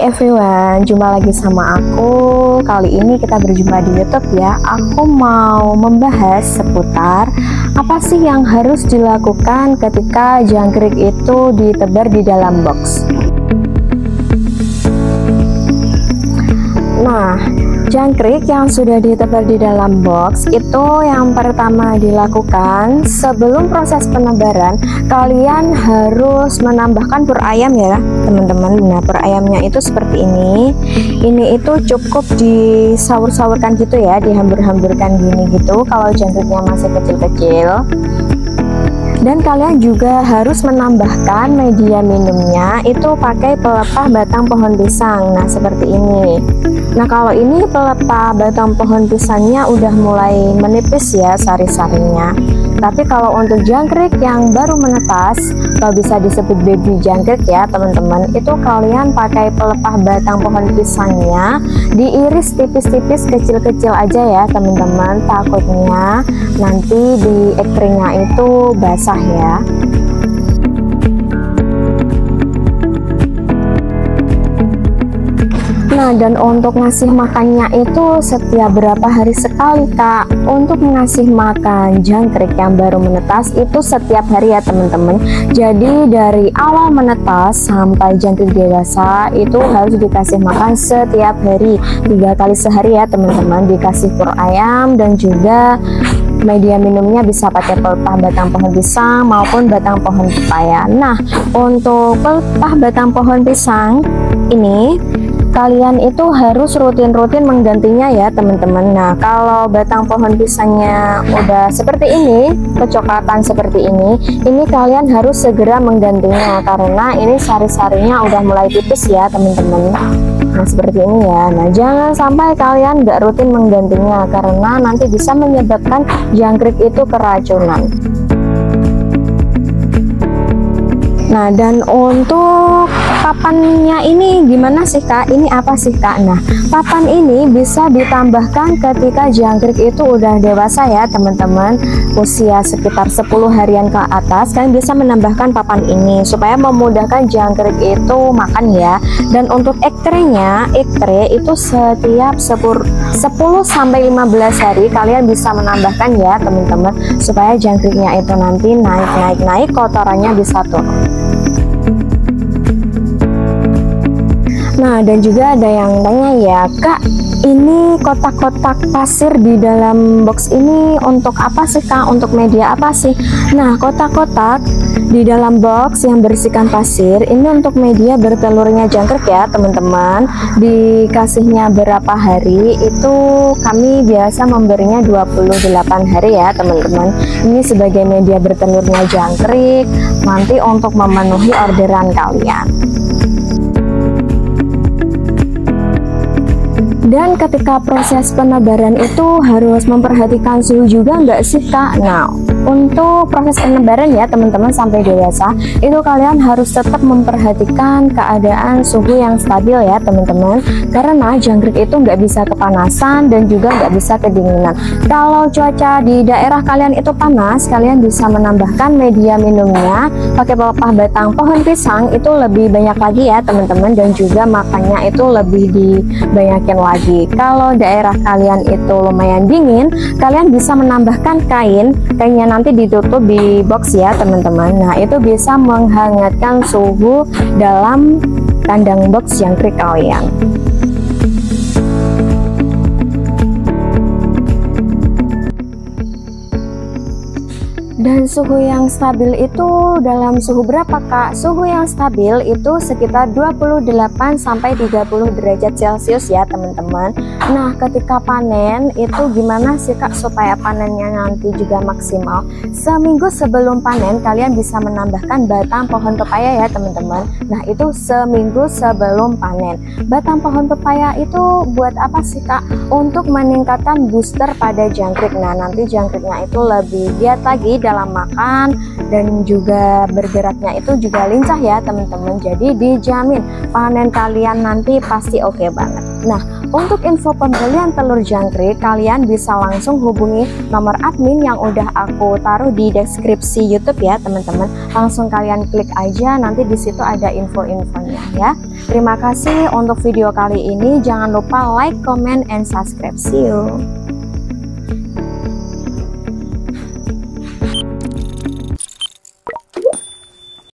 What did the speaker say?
everyone, jumpa lagi sama aku. Kali ini kita berjumpa di YouTube ya. Aku mau membahas seputar apa sih yang harus dilakukan ketika jangkrik itu ditebar di dalam box. Nah, jangkrik yang sudah ditebar di dalam box itu yang pertama dilakukan sebelum proses penebaran, kalian harus menambahkan pur ayam ya teman-teman. Nah, pur ayamnya itu seperti ini. Ini itu cukup disawur-sawurkan gitu ya, dihambur-hamburkan gini gitu kalau jangkriknya masih kecil-kecil. Dan kalian juga harus menambahkan media minumnya itu pakai pelepah batang pohon pisang. Nah, seperti ini. Nah, kalau ini pelepah batang pohon pisangnya udah mulai menipis ya sari-sarinya. Tapi kalau untuk jangkrik yang baru menetas, kalau bisa disebut baby jangkrik ya teman-teman, itu kalian pakai pelepah batang pohon pisangnya, diiris tipis-tipis kecil-kecil aja ya teman-teman. Takutnya nanti di ekringnya itu basah ya. Nah, dan untuk ngasih makannya itu setiap berapa hari sekali kak? Untuk ngasih makan jangkrik yang baru menetas itu setiap hari ya teman-teman. Jadi dari awal menetas sampai jangkrik dewasa itu harus dikasih makan setiap hari, 3 kali sehari ya teman-teman. Dikasih pur ayam dan juga media minumnya bisa pakai pelepah batang pohon pisang maupun batang pohon pepaya. Nah, untuk pelepah batang pohon pisang ini kalian itu harus rutin-rutin menggantinya ya teman-teman. Nah, kalau batang pohon pisangnya udah seperti ini, kecoklatan seperti ini kalian harus segera menggantinya karena ini sari-sarinya udah mulai tipis ya teman-teman. Nah, seperti ini ya. Nah, jangan sampai kalian nggak rutin menggantinya karena nanti bisa menyebabkan jangkrik itu keracunan. Nah, dan untuk papannya ini gimana sih kak? Ini apa sih kak? Nah, papan ini bisa ditambahkan ketika jangkrik itu udah dewasa ya teman-teman, usia sekitar 10 harian ke atas. Kalian bisa menambahkan papan ini supaya memudahkan jangkrik itu makan ya. Dan untuk ektrenya, ektre itu setiap 10 sampai 15 hari kalian bisa menambahkan ya teman-teman, supaya jangkriknya itu nanti naik, kotorannya bisa turun. Nah, dan juga ada yang tanya ya kak, ini kotak-kotak pasir di dalam box ini untuk apa sih kak? Untuk media apa sih? Nah, kotak-kotak di dalam box yang berisikan pasir ini untuk media bertelurnya jangkrik ya teman-teman. Dikasihnya berapa hari itu kami biasa memberinya 28 hari ya teman-teman. Ini sebagai media bertelurnya jangkrik nanti untuk memenuhi orderan kalian. Dan ketika proses penebaran itu harus memperhatikan suhu juga nggak sih kak? Nah, untuk proses penebaran ya teman-teman sampai dewasa itu kalian harus tetap memperhatikan keadaan suhu yang stabil ya teman-teman, karena jangkrik itu nggak bisa kepanasan dan juga nggak bisa kedinginan. Kalau cuaca di daerah kalian itu panas, kalian bisa menambahkan media minumnya pakai pelepah batang pohon pisang itu lebih banyak lagi ya teman-teman, dan juga makannya itu lebih dibanyakin lagi. Kalau daerah kalian itu lumayan dingin, kalian bisa menambahkan kainnya nanti ditutup di box ya teman-teman. Nah, itu bisa menghangatkan suhu dalam kandang box jangkrik kalian. Dan suhu yang stabil itu dalam suhu berapa kak? Suhu yang stabil itu sekitar 28 sampai 30 derajat Celcius ya teman-teman. Nah, ketika panen itu gimana sih kak supaya panennya nanti juga maksimal? Seminggu sebelum panen kalian bisa menambahkan batang pohon pepaya ya teman-teman. Nah, itu seminggu sebelum panen. Batang pohon pepaya itu buat apa sih kak? Untuk meningkatkan booster pada jangkrik. Nah, nanti jangkriknya itu lebih giat lagi dalam makan dan juga bergeraknya itu juga lincah ya teman-teman. Jadi dijamin panen kalian nanti pasti oke banget. Nah, untuk info pembelian telur jangkrik, kalian bisa langsung hubungi nomor admin yang udah aku taruh di deskripsi YouTube ya teman-teman. Langsung kalian klik aja, nanti di situ ada info-infonya ya. Terima kasih untuk video kali ini. Jangan lupa like, comment, and subscribe. See you.